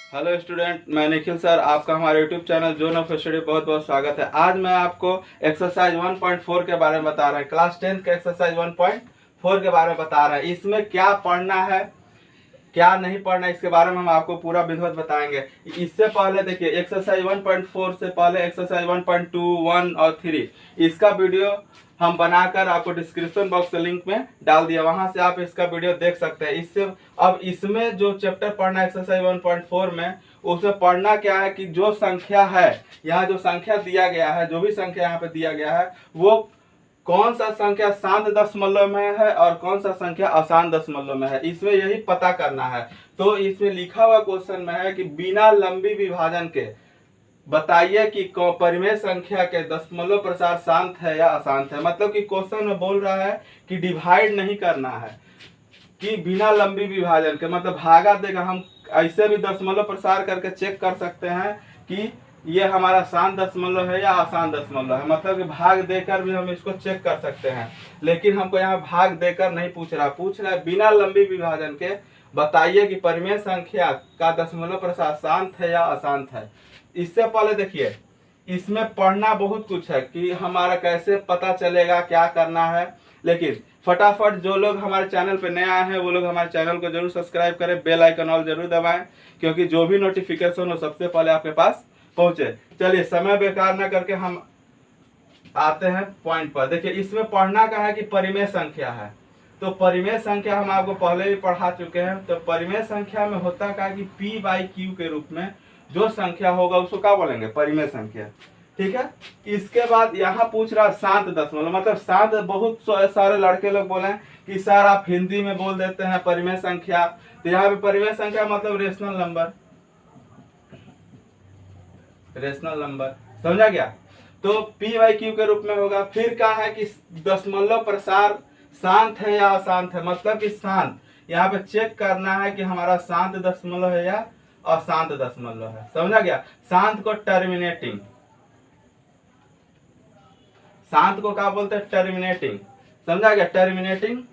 Hello student, मैं Nikhil sir, आपका हमारे YouTube channel zone of study बहुत बहुत स्वागत है। आज मैं आपको एक्सरसाइज 1.4 के बारे में बता रहा हूँ। क्लास 10 के एक्सरसाइज 1.4 के बारे में बता रहा है। इसमें क्या पढ़ना है क्या नहीं पढ़ना है इसके बारे में हम आपको पूरा विधिवत बताएंगे। इससे पहले देखिए, एक्सरसाइज 1.4 से पहले एक्सरसाइज 1.2, 1 और 3 इसका वीडियो हम बनाकर आपको डिस्क्रिप्शन बॉक्स के लिंक में डाल दिया, वहां से आप इसका वीडियो देख सकते हैं। इससे अब इसमें जो चैप्टर पढ़ना है एक्सरसाइज 1.4 में, उसमें पढ़ना क्या है कि जो संख्या है, यहाँ जो संख्या दिया गया है, जो भी संख्या यहाँ पे दिया गया है, वो कौन सा संख्या शांत दशमलव में है और कौन सा संख्या अशांत दशमलव में है, इसमें यही पता करना है। तो इसमें लिखा हुआ क्वेश्चन में है कि बिना लंबी विभाजन के बताइए कि परिमेय संख्या के दशमलव प्रसार शांत है या अशांत है। मतलब कि क्वेश्चन में बोल रहा है कि डिवाइड नहीं करना है, कि बिना लंबी विभाजन के, मतलब भागा देगा। हम ऐसे भी दशमलव प्रसार करके चेक कर सकते हैं कि ये हमारा शांत दशमलव है या अशांत दशमलव है। मतलब कि भाग देकर भी हम इसको चेक कर सकते हैं, लेकिन हमको यहाँ भाग देकर नहीं पूछ रहा है बिना लंबी विभाजन के बताइए कि परिमेय संख्या का दशमलव प्रसार शांत है या अशांत है। इससे पहले देखिए, इसमें पढ़ना बहुत कुछ है कि हमारा कैसे पता चलेगा, क्या करना है। लेकिन फटाफट जो लोग हमारे चैनल पे नए आए हैं वो लोग हमारे चैनल को जरूर सब्सक्राइब करें, बेल आइकन ऑल जरूर दबाएं, क्योंकि जो भी नोटिफिकेशन हो सबसे पहले आपके पास पहुंचे। चलिए, समय बेकार न करके हम आते हैं पॉइंट पर। देखिए, इसमें पढ़ना का है कि परिमेय संख्या है। तो परिमेय संख्या हम आपको पहले भी पढ़ा चुके हैं। तो परिमेय संख्या में होता क्या है कि P/Q के रूप में जो संख्या होगा उसको क्या बोलेंगे, परिमेय संख्या। ठीक है। इसके बाद यहाँ पूछ रहा शांत दशमलव, मतलब शांत। बहुत सारे लड़के लोग बोले कि सर आप हिंदी में बोल देते हैं परिमेय संख्या। तो यहाँ पे परिमेय संख्या मतलब रेशनल नंबर, समझा गया। तो P/Q के रूप में होगा। फिर क्या है कि दशमलव प्रसार शांत है या अशांत है, मतलब कि शांत। यहाँ पे चेक करना है कि हमारा शांत दशमलव है या अशांत दशमलव है, समझा गया। शांत को टर्मिनेटिंग, शांत को क्या बोलते हैं, टर्मिनेटिंग, समझा गया, टर्मिनेटिंग।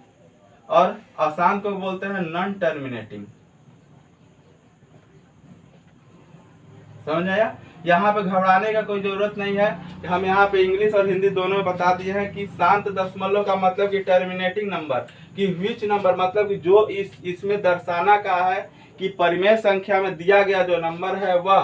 और अशांत को बोलते हैं नॉन टर्मिनेटिंग, समझ आया। यहाँ पे घबराने का कोई जरूरत नहीं है। हम यहाँ पे इंग्लिश और हिंदी दोनों में बता दिए हैं कि शांत दशमलव का मतलब कि टर्मिनेटिंग नंबर, कि विच नंबर, मतलब कि जो इसमें दर्शाना का है कि परिमेय संख्या में दिया गया जो नंबर है वह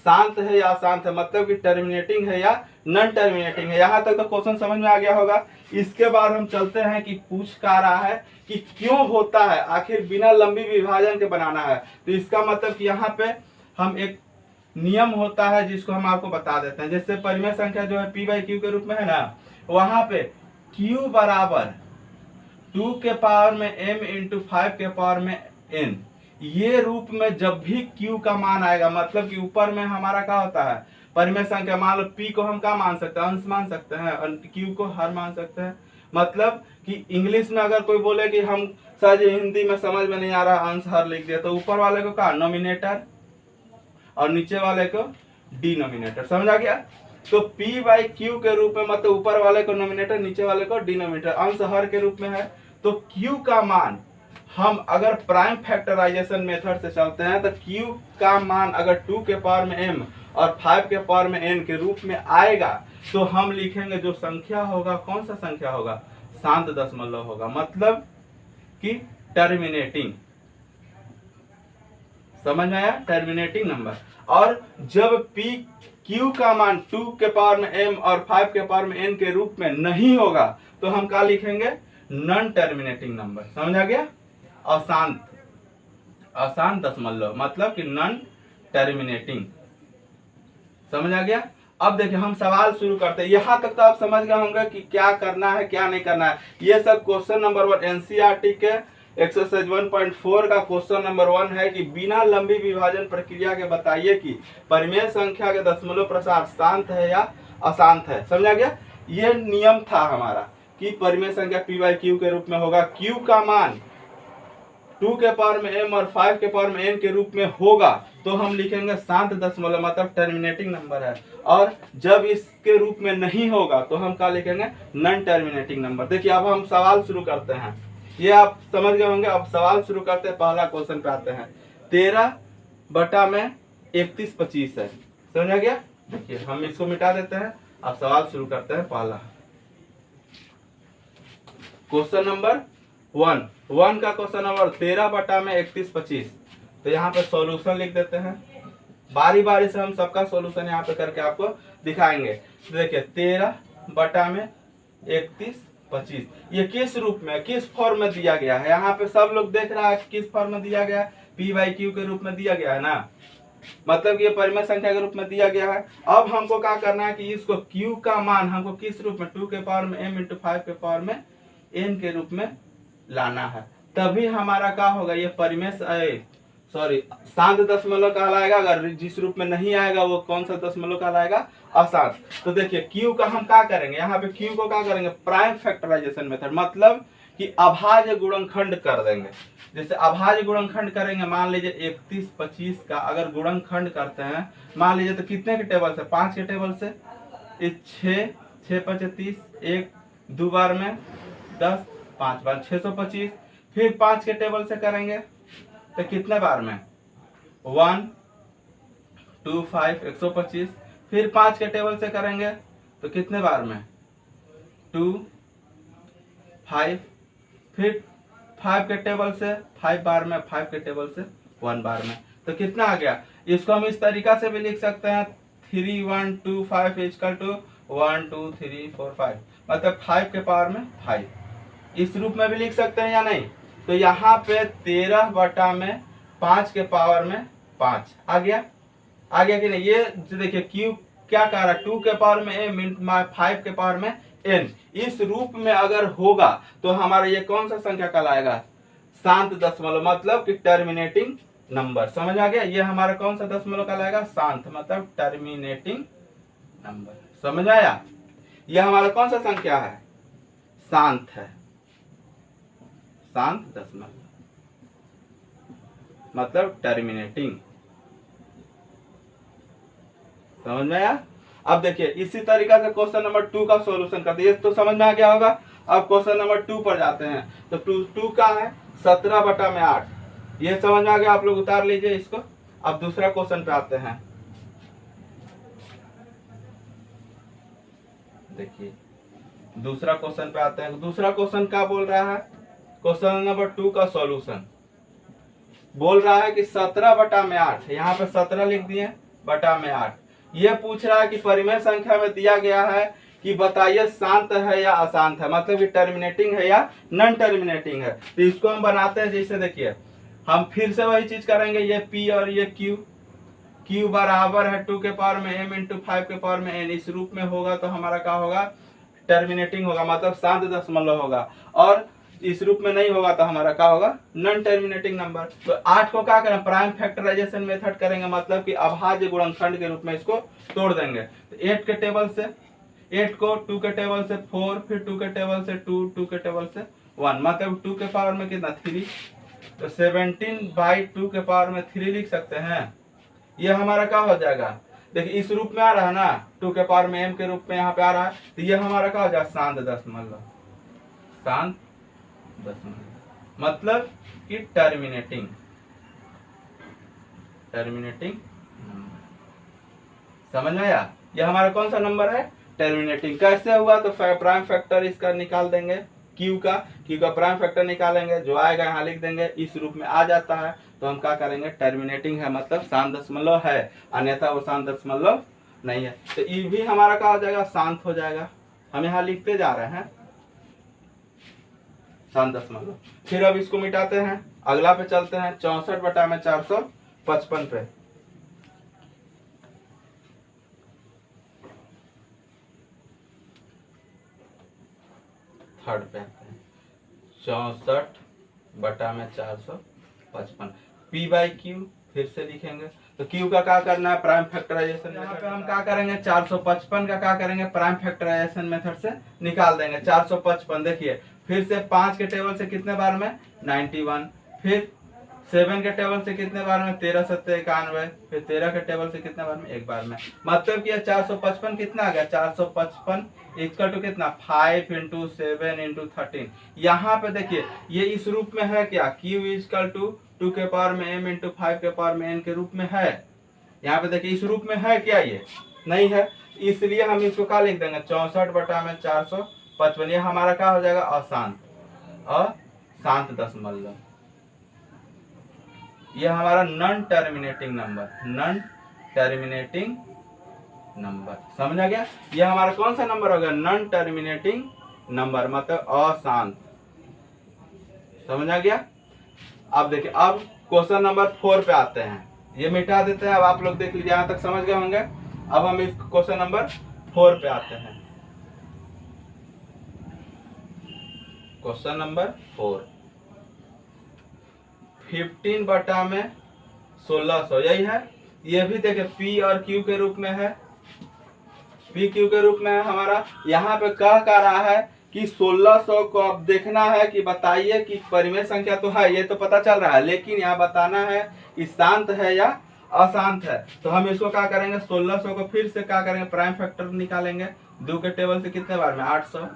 शांत है या अशांत है, मतलब कि टर्मिनेटिंग है या नॉन टर्मिनेटिंग है। यहाँ तक तो क्वेश्चन समझ में आ गया होगा। इसके बाद हम चलते हैं कि पूछ का रहा है कि क्यों होता है, आखिर बिना लंबी विभाजन के बनाना है। तो इसका मतलब कि यहाँ पे हम एक नियम होता है जिसको हम आपको बता देते हैं। जैसे परिमेय संख्या जो है P/Q के रूप में है ना, वहां पे Q बराबर 2 के पावर में m इंटू 5 के पावर में n, ये रूप में जब भी Q का मान आएगा, मतलब कि ऊपर में हमारा क्या होता है, परिमेय संख्या। मान लो P को हम क्या मान सकते हैं, अंश मान सकते हैं, और Q को हर मान सकते हैं। मतलब कि इंग्लिश में अगर कोई बोले कि हम सर हिंदी में समझ में नहीं आ रहा, अंश हर लिख दिया, तो ऊपर वाले को क्या, नोमिनेटर, और नीचे वाले को डिनोमिनेटर, समझा गया। तो P/Q के रूप में मतलब ऊपर वाले को नोमिनेटर, नीचे वाले को डिनोमिनेटर, अंश हर के रूप में है। तो Q का मान हम अगर प्राइम फैक्टराइजेशन मेथड से चलते हैं तो Q का मान अगर 2 के पावर में m और 5 के पावर में n के रूप में आएगा तो हम लिखेंगे जो संख्या होगा, कौन सा संख्या होगा, शांत दशमलव होगा, मतलब कि टर्मिनेटिंग, समझ में आया, टर्मिनेटिंग नंबर। और जब Q का मान 2 के पावर में m और 5 के पावर में n के रूप में नहीं होगा तो हम क्या लिखेंगे, नॉन टर्मिनेटिंग नंबर, समझा गया। अशांत दशमलव मतलब कि नॉन टर्मिनेटिंग, समझ आ गया। अब देखिए, हम सवाल शुरू करते हैं। यहाँ तक तो आप समझ गए होंगे कि क्या करना है क्या नहीं करना है। ये सब क्वेश्चन नंबर 1 NCERT के एक्सरसाइज 1.4 का क्वेश्चन नंबर 1 है कि बिना लंबी विभाजन प्रक्रिया के बताइए कि परिमेय संख्या के दशमलव प्रसार शांत है या अशांत है, समझा गया। ये नियम था हमारा कि परिमेय संख्या P/Q के रूप में होगा। Q का मान 2 के पावर में m और 5 के पावर में n के रूप में होगा तो हम लिखेंगे शांत दशमलव, मतलब टर्मिनेटिंग नंबर है। और जब इसके रूप में नहीं होगा तो हम क्या लिखेंगे, नॉन टर्मिनेटिंग नंबर। देखिए, अब हम सवाल शुरू करते हैं। ये आप समझ गए होंगे। अब सवाल शुरू करते हैं, पहला क्वेश्चन पे आते हैं। 13 बटा में 3125 है। समझ आ गया। देखिए हम इसको मिटा देते हैं। अब सवाल शुरू करते हैं। पहला क्वेश्चन नंबर 1 का क्वेश्चन नंबर 13 बटा में 3125। तो यहाँ पे सॉल्यूशन लिख देते हैं। बारी बारी से हम सबका सॉल्यूशन यहाँ पे करके आपको दिखाएंगे। तो देखिए 13 बटा में 3125 ये किस रूप में, किस फॉर्म में दिया गया है। यहाँ पे सब लोग देख रहा है किस फॉर्म में दिया गया है, p/q के रूप में दिया गया है ना, मतलब ये परिमेय संख्या के रूप में दिया गया है। अब हमको क्या करना है कि इसको q का मान हमको किस रूप में 2 के पावर में m × 5 के पावर में n के रूप में लाना है। तभी हमारा क्या होगा, ये परिमेय शांत दशमलव कहलाएगा। अगर जिस रूप में नहीं आएगा वो कौन सा दशमलव कहलाएगा, अशांत। तो देखिए q का हम क्या करेंगे, यहाँ पे q को क्या करेंगे, प्राइम फैक्टराइजेशन मेथड, मतलब कि अभाज्य गुणनखंड कर देंगे। जैसे अभाज्य गुणनखंड करेंगे, मान लीजिए 3125 का अगर गुणनखंड करते हैं, मान लीजिए तो कितने के टेबल से, 5 के टेबल से, 6 5 30, 1 2 बार में 10, 5 बार 625। फिर 5 के टेबल से करेंगे तो कितने बार में, 1 2 5 125। फिर 5 के टेबल से करेंगे तो कितने बार में, 2 5। फिर 5 के टेबल से 5 बार में, 5 के टेबल से 1 बार में। तो कितना आ गया, इसको हम इस तरीका से भी लिख सकते हैं, 3 1 2 5 इक्वल टू 1 2 3 4 5, मतलब 5 के पावर में 5। इस रूप में भी लिख सकते हैं या नहीं। तो यहाँ पे 13 बटा में 5 के पावर में 5 आ गया कि नहीं। ये देखिए q क्या कह रहा है, 2 के पावर में m × 5 के पावर में n। इस रूप में अगर होगा तो हमारा ये कौन सा संख्या कहलाएगा, शांत दशमलव, मतलब कि टर्मिनेटिंग नंबर। समझ आ गया। ये हमारा कौन सा दशमलव कहलाएगा, शांत, मतलब टर्मिनेटिंग नंबर। समझ आया। ये हमारा कौन सा संख्या है, शांत है, शांत दशमलव, मतलब टर्मिनेटिंग। समझ में आया। अब देखिए इसी तरीका से क्वेश्चन नंबर 2 का सॉल्यूशन करते हैं। तो समझ में आ गया होगा। अब क्वेश्चन नंबर 2 पर जाते हैं। तो 2 का है 17 बटा में 8। ये समझ में आ गया, आप लोग उतार लीजिए इसको। अब दूसरा क्वेश्चन पे आते हैं। देखिए दूसरा क्वेश्चन पे आते हैं। दूसरा क्वेश्चन क्या बोल रहा है, क्वेश्चन नंबर 2 का सॉल्यूशन बोल रहा है कि 17 बटा में 8, यहाँ पे 17 लिख दिए, बटा में 8। ये पूछ रहा है कि परिमेय संख्या में दिया गया है कि बताइए शांत है या अशांत है, मतलब कि टर्मिनेटिंग है या नॉन टर्मिनेटिंग है। तो इसको हम बनाते हैं। जैसे देखिए हम फिर से वही चीज करेंगे, ये p और ये q बराबर है 2 के पावर में m × 5 के पावर में n। इस रूप में होगा तो हमारा क्या होगा, टर्मिनेटिंग होगा, मतलब शांत दशमलव होगा। और इस रूप में नहीं होगा तो हमारा क्या होगा, नॉन टर्मिनेटिंग नंबर। तो 8 को क्या करें, प्राइम फैक्टराइजेशन मेथड करेंगे, मतलब कि अभाज्य गुणनखंड के रूप में इसको तोड़ देंगे। तो 8 के टेबल से 8 को, 2 के टेबल से 4, फिर 2 के टेबल से 2, 2 के टेबल से 1, मतलब 2 के पावर में कितना, 3। तो 17/2 के पावर में 3 लिख सकते हैं। ये हमारा क्या हो जाएगा, देखिए इस रूप में आ रहा है ना, 2 के पावर में m के रूप में यहाँ पे आ रहा है। तो ये हमारा क्या हो जाएगा, शांत दशमलव, शांत दशमलव, मतलब कि टर्मिनेटिंग समझ में आया। यह हमारा कौन सा नंबर है, टर्मिनेटिंग। कैसे हुआ, तो प्राइम फैक्टर इसका निकाल देंगे, क्यू का प्राइम फैक्टर निकालेंगे, जो आएगा यहाँ लिख देंगे। इस रूप में आ जाता है तो हम क्या करेंगे, टर्मिनेटिंग है, मतलब शांत दशमलव है, अन्यथा वो शांत दशमलव नहीं है। तो ये भी हमारा क्या हो जाएगा, शांत हो जाएगा। हम यहाँ लिखते जा रहे हैं शांत दशमलव। फिर अब इसको मिटाते हैं, अगला पे चलते हैं। 64 बटा में 455 पे थर्ड पे आते हैं। 64 बटा में 455 p/q फिर से लिखेंगे। तो q का क्या करना है, प्राइम फैक्टराइजेशन। यहाँ पे हम क्या करेंगे, 455 का क्या करेंगे, प्राइम फैक्टराइजेशन मेथड से निकाल देंगे। 455 देखिए, फिर से 5 के टेबल से कितने बार में, 91। फिर 7 के टेबल से कितने बार में, 13 7 91। फिर 13 के टेबल से कितने बार में, एक बार में। मतलब कि 455 कितना आ गया, 455 इक्वल टू कितना, 5 × 7 × 13। यहाँ पे देखिए ये इस रूप में है क्या, q इक्वल टू 2 के पावर में m इंटू 5 के पावर में n के रूप में है। यहाँ पे देखिए इस रूप में है क्या, ये नहीं है, इसलिए हम इसको क्या लिख देंगे 64/455। ये हमारा क्या हो जाएगा, अशांत दशमलव। ये हमारा नॉन टर्मिनेटिंग नंबर, समझा गया। ये हमारा कौन सा नंबर हो गया, नॉन टर्मिनेटिंग नंबर, मतलब अशांत, समझा गया। अब देखिए, अब क्वेश्चन नंबर 4 पे आते हैं। ये मिटा देते हैं। अब आप लोग देख लीजिए, यहाँ तक समझ गए होंगे। अब हम इस क्वेश्चन नंबर 4 पे आते हैं। क्वेश्चन नंबर 4, 15 बटा में 1600, यही है। ये भी देखिए P और Q के रूप में है, P Q के रूप में है हमारा। यहाँ पे कह रहा है कि 1600 को अब देखना है कि बताइए कि परिमेय संख्या तो है, ये तो पता चल रहा है, लेकिन यहाँ बताना है कि शांत है या अशांत है। तो हम इसको क्या करेंगे, 1600 को फिर से क्या करेंगे, प्राइम फैक्टर निकालेंगे। 2 के टेबल से कितने बार में 800,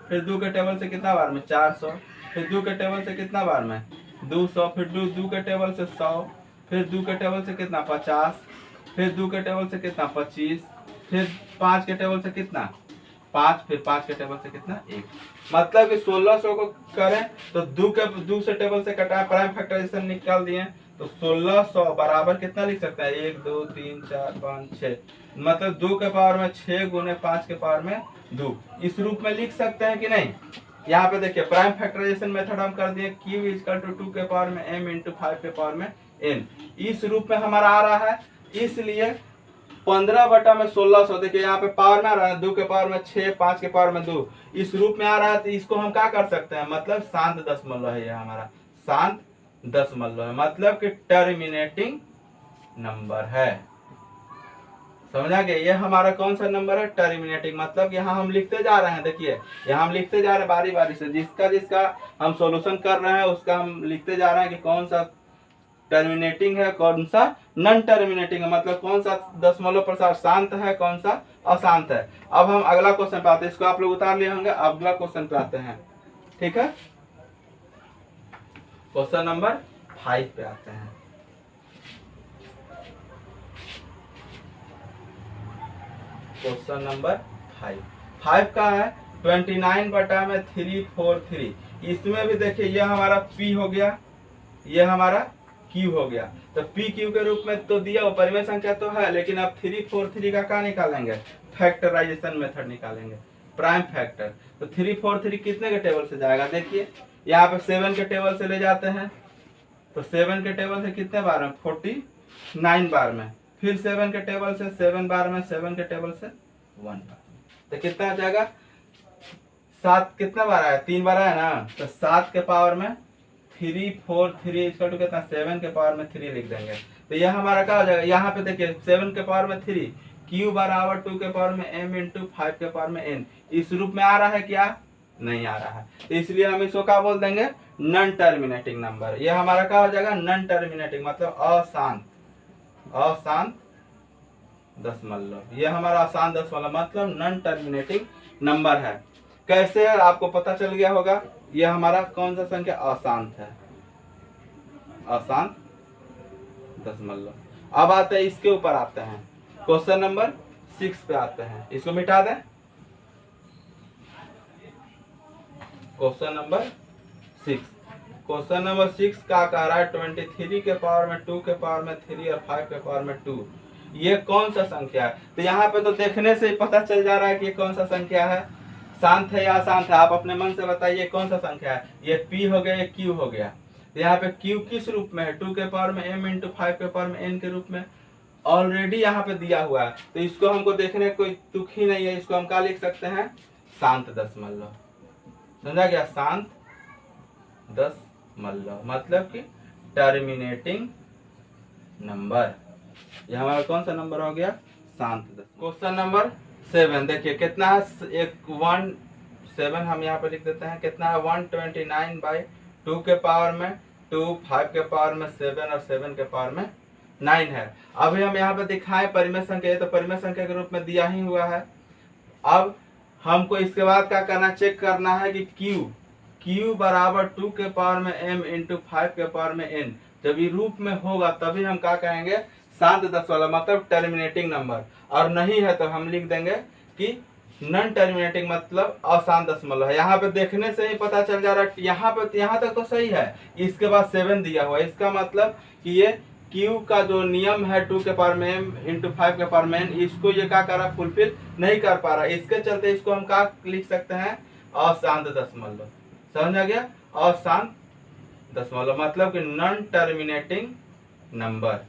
फिर 2 के टेबल से कितना बार में 400, फिर 2 के टेबल से कितना बार में 200, फिर 2 के टेबल से 100, फिर 2 के टेबल से कितना 50, फिर 2 के टेबल से कितना 25, फिर 5 के टेबल से कितना 5, फिर 5 के टेबल से कितना 1। मतलब कि 1600 को करें तो 2 से टेबल से कटा, प्राइम फैक्टराइजेशन निकाल दिए तो 1600 बराबर कितना लिख सकता है, 1 2 3 4 5 6, मतलब 2 के पावर में 6 गुने 5 के पावर में 2, इस रूप में लिख सकते हैं कि नहीं। यहाँ पे देखिए प्राइम फैक्टराइजेशन मेथड हम कर दिए, Q इक्वल टू 2 के पावर में m इंटू 5 के पावर में n, इस रूप में हमारा आ रहा है। इसलिए 15 बटा में 1600, देखिए यहाँ पे पावर में आ रहा है 2 के पावर में 6, 5 के पावर में 2, इस रूप में आ रहा है। तो इसको हम क्या कर सकते हैं, मतलब शांत दशमलव है, ये हमारा शांत दशमलव है, मतलब कि टर्मिनेटिंग नंबर है, समझा गया। ये हमारा कौन सा नंबर है, टर्मिनेटिंग। मतलब यहाँ हम लिखते जा रहे हैं, देखिए यहाँ हम लिखते जा रहे हैं बारी बारी से, जिसका हम सॉल्यूशन कर रहे हैं उसका हम लिखते जा रहे हैं कि कौन सा टर्मिनेटिंग है, कौन सा नॉन टर्मिनेटिंग है, मतलब कौन सा दशमलव प्रसार शांत है, कौन सा अशांत है। अब हम अगला क्वेश्चन पे आते हैं, इसको आप लोग उतार लिए होंगे। अगला क्वेश्चन पे आते हैं, ठीक है। क्वेश्चन नंबर 5 पे आते हैं। क्वेश्चन नंबर 5 का है 29 बटा में 343। इसमें भी देखिए ये हमारा P हो गया, ये हमारा Q हो गया। तो P Q के रूप में तो दिया, वो परिमेय संख्या तो है, लेकिन अब 343 का क्या निकालेंगे, फैक्टराइजेशन मेथड निकालेंगे, प्राइम फैक्टर। तो 343 कितने के टेबल से जाएगा, देखिए यहाँ पे 7 के टेबल से ले जाते हैं, तो 7 के टेबल से कितने बार में 49 बार में, फिर 7 के टेबल से 7 बार में, 7 के टेबल से 1 बार, तो कितना आ जाएगा 7, कितना बार आया 3 बार आया ना, तो 7 के पावर में 343 इसका टू कितना 7 के पावर में 3 लिख देंगे। तो यह हमारा क्या हो जाएगा, यहाँ पे देखिए 7 के पावर में 3, Q बराबर 2 के पावर में m इंटू 5 के पावर में n, इस रूप में आ रहा है क्या, नहीं आ रहा है। तो इसलिए हम इसको क्या बोल देंगे, नॉन टर्मिनेटिंग नंबर। यह हमारा क्या हो जाएगा, नॉन टर्मिनेटिंग, मतलब अशांत दशमलव। यह हमारा अशांत दशमलव मतलब नॉन टर्मिनेटिंग नंबर है। कैसे है आपको पता चल गया होगा। यह हमारा कौन सा संख्या अशांत है, अशांत दशमलव। अब आते हैं इसके ऊपर आते हैं, क्वेश्चन नंबर 6 पे आते हैं। इसको मिटा दें, क्वेश्चन नंबर 6। क्वेश्चन नंबर 6 का कह रहा है 23 के पावर में 2 के पावर में 3 और 5 के पावर में 2, ये कौन सा संख्या है। तो यहाँ पे तो देखने से ही पता चल जा रहा है कि ये कौन सा संख्या है, शांत है या अशांत है। आप अपने मन से बताइए कौन सा संख्या है, ये P हो गया, ये Q हो गया। तो यहाँ पे Q किस रूप में है, 2 के पावर में m इंटू 5 के पावर में n के रूप में ऑलरेडी यहाँ पे दिया हुआ है। तो इसको हमको देखने कोई दुख ही नहीं है, इसको हम क्या लिख सकते हैं, शांत दशमलव। समझा गया, शांत दशमलव मतलब कि टर्मिनेटिंग नंबर। ये हमारा कौन सा नंबर हो गया, शांत दशमलव। क्वेश्चन नंबर 7 देखिए कितना है, 7 हम यहाँ पे लिख देते हैं, कितना है 129/2 के पावर में 2, 5 के पावर में 7 और 7 के पावर में 9 है। अभी हम यहाँ पे दिखाएं परिमेय संख्या, तो परिमेय संख्या के रूप में दिया ही हुआ है। अब हमको इसके बाद क्या करना, चेक करना है कि Q q बराबर 2 के पावर में m इंटू 5 के पावर में n, जब ये रूप में होगा तभी हम क्या कहेंगे, शांत दशमलव मतलब टर्मिनेटिंग नंबर। और नहीं है तो हम लिख देंगे कि नॉन टर्मिनेटिंग मतलब अशांत दशमलव है। यहाँ पे देखने से ही पता चल जा रहा है, यहाँ तक तो सही है, इसके बाद 7 दिया हुआ है, इसका मतलब कि ये Q का जो नियम है 2 के पावर में m इंटू 5 के पावर में n, इसको ये क्या कर रहा है, फुलफिल नहीं कर पा रहा। इसके चलते इसको हम क्या लिख सकते हैं, अशांत दशमलव। समझ आ गया, अशांत दशमलव मतलब कि नॉन टर्मिनेटिंग नंबर।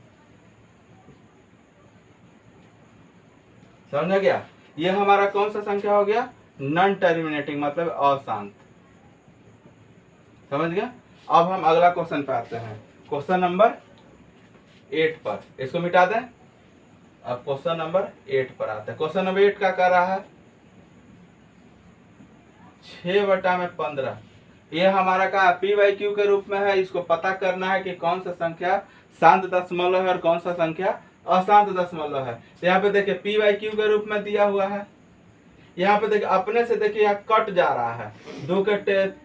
समझ आ गया, ये हमारा कौन सा संख्या हो गया, नॉन टर्मिनेटिंग मतलब अशांत। समझ गया। अब हम अगला क्वेश्चन पे आते हैं, क्वेश्चन नंबर 8 पर, इसको मिटा दें। अब क्वेश्चन नंबर 8 पर आते हैं। क्वेश्चन नंबर 8 क्या कर रहा है, 6/15, ये हमारा का पी बाई क्यू के रूप में है। इसको पता करना है कि कौन सा संख्या शांत दशमलव है और कौन सा संख्या अशांत दशमलव है। तो यहाँ पे देखिए पी बाई क्यू के रूप में दिया हुआ है। यहाँ पे देखिए अपने से देखिए यहाँ कट जा रहा है,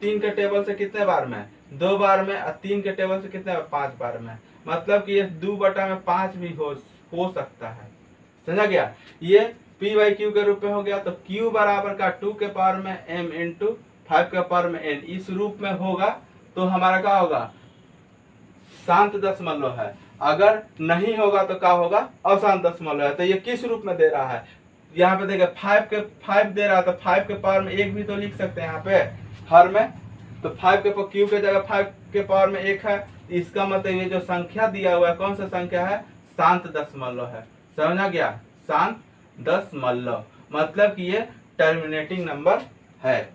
3 के टेबल से कितने बार में, 2 बार में, और 3 के टेबल से कितने 5 बार में, मतलब कि ये 2/5 भी हो सकता है। समझा गया, ये पी बाई क्यू के रूप में हो गया। तो क्यू बराबर का 2 के पावर में m इंटू 5 के पावर में n, इस रूप में होगा तो हमारा क्या होगा, शांत दशमलव है। अगर नहीं होगा तो क्या होगा, अशांत दशमलव है। तो ये किस रूप में दे रहा है, यहाँ पे देखिए 5 दे रहा है, तो 5 के पावर में 1 भी तो लिख सकते हैं यहाँ पे हर में। तो 5 के क्यू के जगह 5 के पावर में 1 है, इसका मतलब ये जो संख्या दिया हुआ है कौन सा संख्या है, शांत दशमलव है। समझा गया, शांत दशमलव मतलब कि ये टर्मिनेटिंग नंबर है।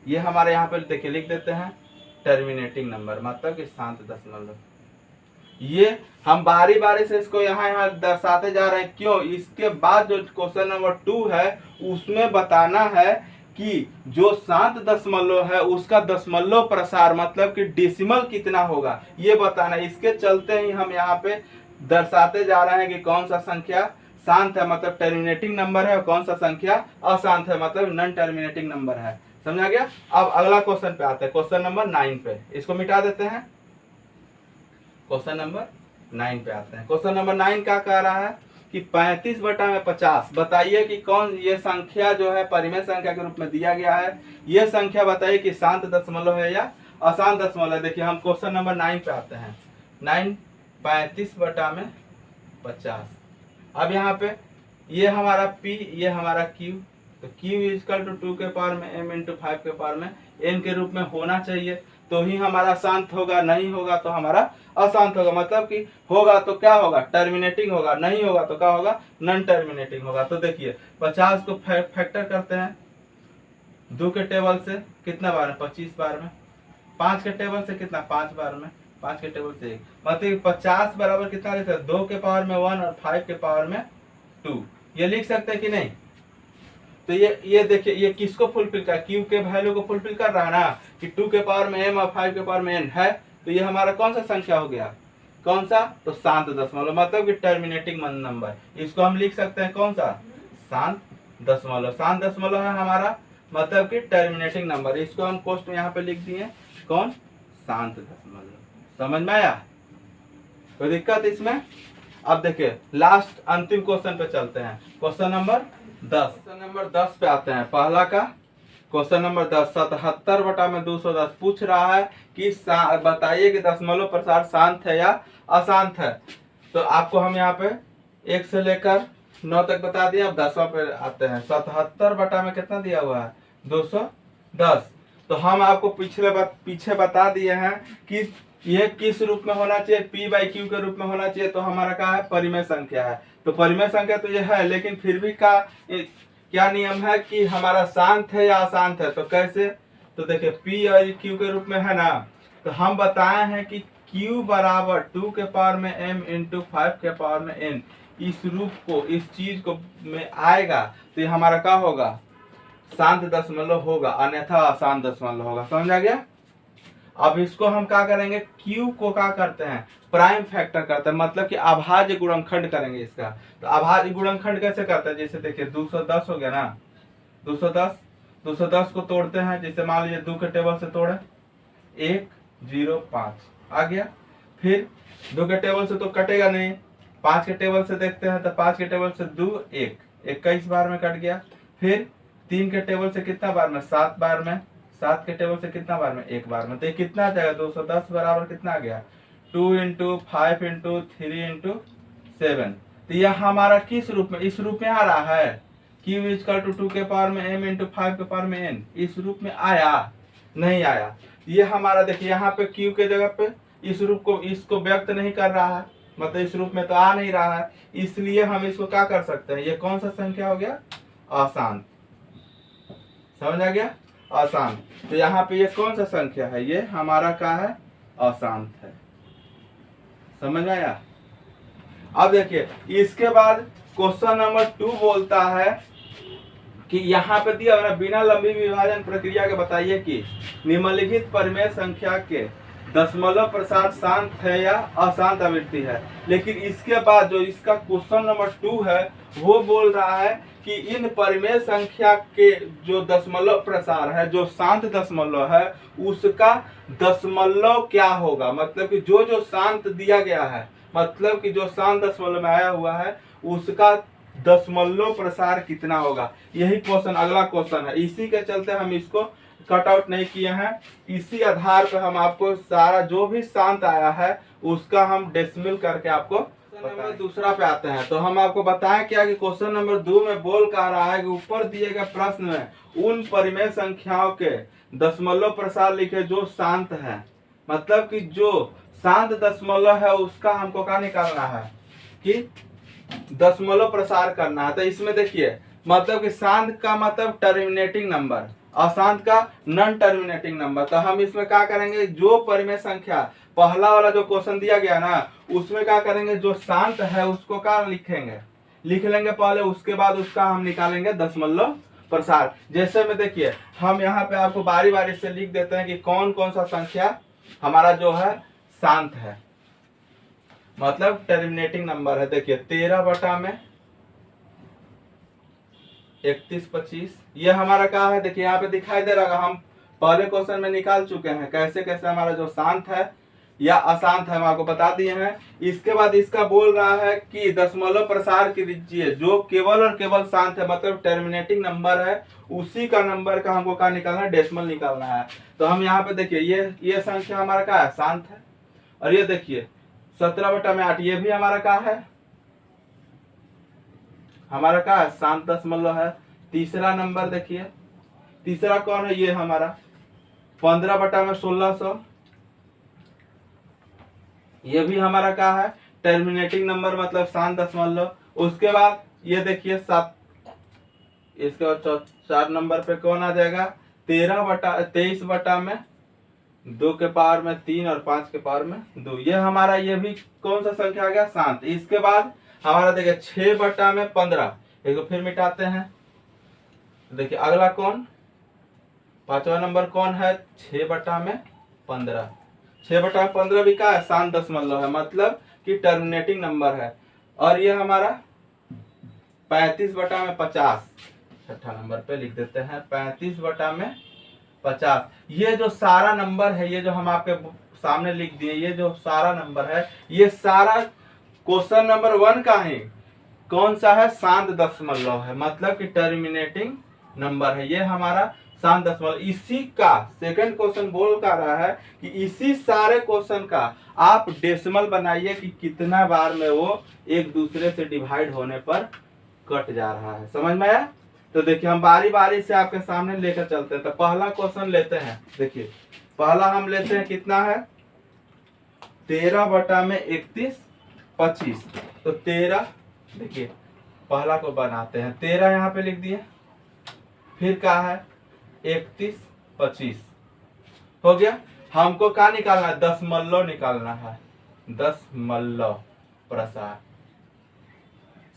ये हमारे यहाँ पे देखिए लिख देते हैं, टर्मिनेटिंग नंबर मतलब कि शांत दशमलव। ये हम बारी बारी से इसको यहाँ दर्शाते जा रहे हैं, क्यों, इसके बाद जो क्वेश्चन नंबर 2 है उसमें बताना है कि जो शांत दशमलव है उसका दशमलव प्रसार मतलब कि डेसिमल कितना होगा, ये बताना है। इसके चलते ही हम यहाँ पे दर्शाते जा रहे हैं कि कौन सा संख्या शांत है मतलब टर्मिनेटिंग नंबर है, और कौन सा संख्या अशांत है मतलब नॉन टर्मिनेटिंग नंबर है। समझा गया। अब अगला क्वेश्चन पे आते हैं, क्वेश्चन नंबर 9 पे, इसको मिटा देते हैं। क्वेश्चन नंबर 9 पे आते हैं। क्वेश्चन नंबर 9 क्या कह रहा है कि 35/50 बताइए कि कौन ये संख्या जो है परिमेय संख्या के रूप में दिया गया है, ये संख्या बताइए कि शांत दशमलव है या अशांत दशमलव है। देखिए हम क्वेश्चन नंबर 9 पे आते हैं। 9 35/50। अब यहाँ पे ये हमारा P, ये हमारा Q, तो Q इक्वल टू 2 के पावर में m इंटू 5 के पावर में n के रूप में होना चाहिए, तो ही हमारा शांत होगा, नहीं होगा तो हमारा अशांत होगा। मतलब कि होगा तो क्या होगा, टर्मिनेटिंग होगा, नहीं होगा तो क्या होगा, नॉन टर्मिनेटिंग होगा। तो देखिए 50 को फैक्टर करते हैं, 2 के टेबल से कितना बार में, 25 बार में, 5 के टेबल से कितना, 5 बार में, 5 के टेबल से 1, मतलब 50 बराबर कितना लिखते हैं, 2 के पावर में 1 और 5 के पावर में 2, ये लिख सकते हैं कि नहीं। तो ये देखिए ये किसको फुलफिल कर, क्यू के वैल्यू को फुलफिल कर रहा है ना, कि 2 के पावर में m और 5 के पावर में n है। तो ये हमारा कौन सा संख्या हो गया, कौन सा, तो शांत दशमलव मतलब कि टर्मिनेटिंग नंबर। इसको हम लिख सकते हैं कौन सा, शांत दशमलव। शांत दशमलव है हमारा मतलब कि टर्मिनेटिंग नंबर। इसको हम पोस्ट में यहाँ पे लिख दिए कौन, शांत दशमलव। समझ में आया, कोई दिक्कत इसमें। अब देखिए लास्ट अंतिम क्वेश्चन पे चलते हैं, क्वेश्चन नंबर 10। क्वेश्चन नंबर 10 पे आते हैं। पहला का क्वेश्चन नंबर 10, 77/210 पूछ रहा है कि बताइए कि दशमलव प्रसार शांत है या अशांत है। तो आपको हम यहाँ पे 1 से लेकर 9 तक बता दिया। अब 10वां पे आते हैं। 77 में कितना दिया हुआ है, 210। तो हम आपको पीछे बता दिए हैं कि ये किस रूप में होना चाहिए, P बाई Q के रूप में होना चाहिए। तो हमारा क्या है, परिमेय संख्या है। तो परिमेय संख्या तो ये है, लेकिन फिर भी क्या नियम है कि हमारा शांत है या अशांत है। तो कैसे, तो देखिए P और Q के रूप में है ना, तो हम बताए हैं कि Q बराबर 2 के पावर में m इंटू 5 के पावर में n, इस रूप को, इस चीज को में आएगा तो ये हमारा क्या होगा, शांत दशमलव होगा, अन्यथा अशांत दशमलव होगा। समझा गया। अब इसको हम क्या करेंगे, Q को क्या करते हैं, प्राइम फैक्टर करते हैं, मतलब कि अभाज्य गुणनखंड करेंगे इसका। तो अभाज्य गुणनखंड कैसे करते हैं, जैसे देखिए 210 हो गया ना, 210 210 को तोड़ते हैं, जैसे मान लीजिए 2 के टेबल से तोड़े 1 0 5 आ गया। फिर 2 के टेबल से तो कटेगा नहीं, 5 के टेबल से देखते हैं तो 5 के टेबल से 2 1 21 बार में कट गया। फिर 3 के टेबल से कितना बार में 7 बार में, 7 के टेबल से कितना बार में 1 बार में। तो ये कितना आ जाएगा 210 बराबर कितना आ गया 2 × 5 × 3 × 7। तो यह हमारा किस रूप में, इस रूप में आ रहा है q = 2 के पावर में m × 5 के पावर में n, इस रूप में आया नहीं आया। ये हमारा देखिए यहाँ पे q के जगह पे इस रूप को, इसको व्यक्त नहीं कर रहा है, मतलब इस रूप में तो आ नहीं रहा है, इसलिए हम इसको क्या कर सकते हैं, ये कौन सा संख्या हो गया अशांत। समझ आ गया अशांत। तो यहाँ पे ये कौन सा संख्या है, ये हमारा क्या है अशांत है। समझ आया। अब देखिए इसके बाद क्वेश्चन नंबर 2 बोलता है कि यहाँ पे दिया हुआ बिना लंबी विभाजन प्रक्रिया के बताइए कि निम्नलिखित परिमेय संख्या के दशमलव प्रसार शांत है या अशांत आवृत्ति है। लेकिन इसके बाद जो इसका क्वेश्चन नंबर 2 है वो बोल रहा है कि इन परिमेय संख्या के जो दशमलव प्रसार है, जो शांत दशमलव है, उसका दशमलव क्या होगा, मतलब कि जो जो शांत दिया गया है, मतलब कि जो शांत दशमलव में आया हुआ है उसका दशमलव प्रसार कितना होगा। यही क्वेश्चन अगला क्वेश्चन है, इसी के चलते हम इसको कट आउट नहीं किए हैं। इसी आधार पर हम आपको सारा जो भी शांत आया है उसका हम डेसिमल करके आपको नंबर दूसरा पे आते हैं। तो हम आपको बताएं क्या कि क्वेश्चन नंबर 2 में बोल कर रहा है कि ऊपर दिए गए प्रश्न में उन परिमेय संख्याओं के दशमलव प्रसार लिखे जो शांत है, मतलब कि जो शांत दशमलव है उसका हमको क्या निकालना है कि दशमलव प्रसार करना है। तो इसमें देखिए मतलब कि शांत का मतलब टर्मिनेटिंग नंबर, अशांत का नॉन टर्मिनेटिंग नंबर। तो हम इसमें क्या करेंगे, जो परिमेय संख्या पहला वाला जो क्वेश्चन दिया गया ना उसमें क्या करेंगे, जो शांत है उसको क्या लिखेंगे, लिख लेंगे पहले, उसके बाद उसका हम निकालेंगे दशमलव प्रसार। जैसे में देखिए हम यहाँ पे आपको बारी बारी से लिख देते हैं कि कौन कौन सा संख्या हमारा जो है शांत है, मतलब टर्मिनेटिंग नंबर है। देखिए 13 बटा में 31 25 ये हमारा क्या है, देखिए यहाँ पे दिखाई दे रहा है, हम पहले क्वेश्चन में निकाल चुके हैं कैसे कैसे हमारा जो शांत है या अशांत है हम आपको बता दिए हैं। इसके बाद इसका बोल रहा है कि दशमलव प्रसार कीजिए जो केवल और केवल शांत है, मतलब टर्मिनेटिंग नंबर है, उसी का नंबर का हमको क्या निकालना है, डेसिमल निकालना है। तो हम यहाँ पे देखिए ये संख्या हमारा क्या है शांत है, और ये देखिए 17 बटा में 8 ये भी हमारा क्या है, हमारा क्या है शांत दशमलव है। तीसरा नंबर देखिए, तीसरा कौन है, ये हमारा 15 बटा में 1600 ये भी हमारा क्या है टर्मिनेटिंग नंबर, मतलब शांत दशमलव। उसके बाद ये देखिए 7, इसके बाद 4 नंबर पे कौन आ जाएगा 23 बटा में 2 के पावर में 3 और 5 के पावर में 2, ये हमारा ये भी कौन सा संख्या आ गया शांत। इसके बाद हमारा देखिए 6 बटा में 15, एक फिर मिटाते हैं। देखिए अगला कौन, 5वां नंबर कौन है 6 बटा में 15, 6 बटा में 15 भी क्या है शांत दशमलव है, मतलब कि टर्मिनेटिंग नंबर है। और ये हमारा 35 बटा में 50, छठा नंबर पे लिख देते हैं 35 बटा में 50। ये जो सारा नंबर है, ये जो हम आपके सामने लिख दिए, ये जो सारा नंबर है, ये सारा क्वेश्चन नंबर 1 का ही कौन सा है शांत दशमलव है, मतलब कि टर्मिनेटिंग नंबर है, ये हमारा शांत दशमलव। इसी का सेकंड क्वेश्चन बोल कर रहा है कि इसी सारे क्वेश्चन का आप डेसिमल बनाइए कि कितना बार में वो एक दूसरे से डिवाइड होने पर कट जा रहा है। समझ में आया। तो देखिए हम बारी बारी से आपके सामने लेकर चलते हैं। तो पहला क्वेश्चन लेते हैं, देखिए पहला हम लेते हैं कितना है 13 बटा में 31 25। तो 13 देखिए पहला को बनाते हैं, 13 यहाँ पे लिख दिए, फिर क्या है 31 25 हो गया। हमको क्या निकालना है दशमलव निकालना है, दशमलव प्रसार।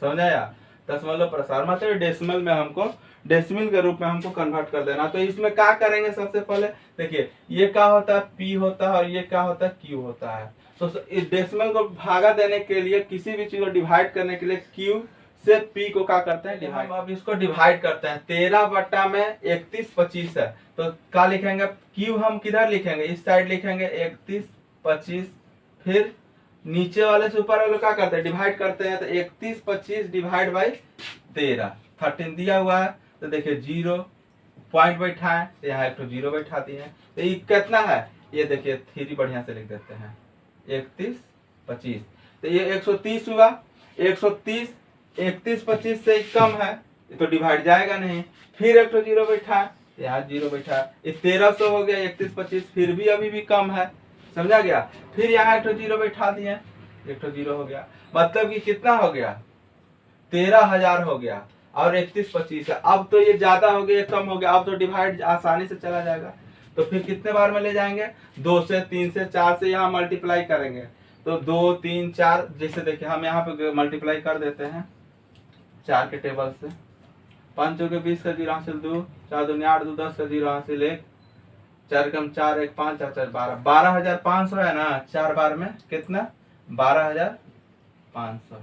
समझ आया, दशमलव प्रसार मतलब डेसिमल में हमको डेसिमल के रूप में हमको कन्वर्ट कर देना। तो इसमें क्या करेंगे सबसे पहले देखिए ये क्या होता है p होता है और ये क्या होता है q होता है। तो इस डेसिमल को भागा देने के लिए, किसी भी चीज को डिवाइड करने के लिए q से p को क्या करते हैं डिवाइड। अब इसको डिवाइड करते हैं, 13 बटा में 31 25 है, तो क्या लिखेंगे q हम किधर लिखेंगे, इस साइड लिखेंगे 31 25, फिर नीचे वाले से ऊपर वाले क्या करते हैं डिवाइड करते हैं, तो 31 25 डिवाइड बाई 13, 13 दिया हुआ है, तो देखिए 0 पॉइंट बैठा है, तो यहाँ एक तो 0 बैठा दिए हैं, तो ये कितना है, ये देखिए 3 बढ़िया से लिख देते हैं 31 25, तो ये 130 हुआ, 130 31 25 से कम है तो डिवाइड जाएगा नहीं, फिर एक तो 0 बैठा है, यहाँ 0 बैठा है, ये 1300 हो गया, 31 25 फिर भी अभी भी कम है, समझा गया, फिर यहाँ एक तो 0 बैठा दिए, एक तो 0 हो गया, मतलब कि कितना हो गया 13,000 हो गया, और 31 25 है, अब तो ये ज्यादा हो गया कम हो गया, अब तो डिवाइड आसानी से चला जाएगा, तो फिर कितने बार में ले जाएंगे, 2 से 3 से 4 से यहाँ मल्टीप्लाई करेंगे, तो 2 3 4, जैसे देखिए हम यहाँ पे मल्टीप्लाई कर देते हैं 4 के टेबल से, 5 चौके 20 का 0 हासिल 2, 4 दूनी 8 2 10 का 0 हासिल 1, 4 कम 4 1 5 4 4 12, 12,500 है ना, 4 बार में कितना 12,500,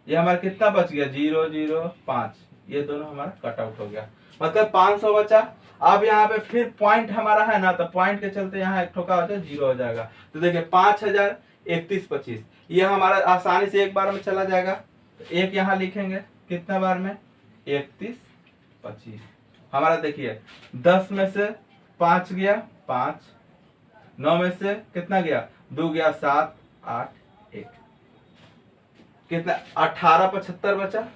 ये हमारा कितना बच गया 0 0 5, ये दोनों हमारा कट आउट हो गया, मतलब 500 बचा। अब यहाँ पे फिर पॉइंट हमारा है ना, तो पॉइंट के चलते यहाँ एक ठोका हो जाए 0 हो जाएगा, तो देखिए 5,000 31 25, ये हमारा आसानी से एक बार में चला जाएगा, तो एक यहाँ लिखेंगे कितना बार में 31 25, हमारा देखिए 10 में से 5 गया 5, 9 में से कितना गया 2 गया 7 8 1, कितना 1875 बचा।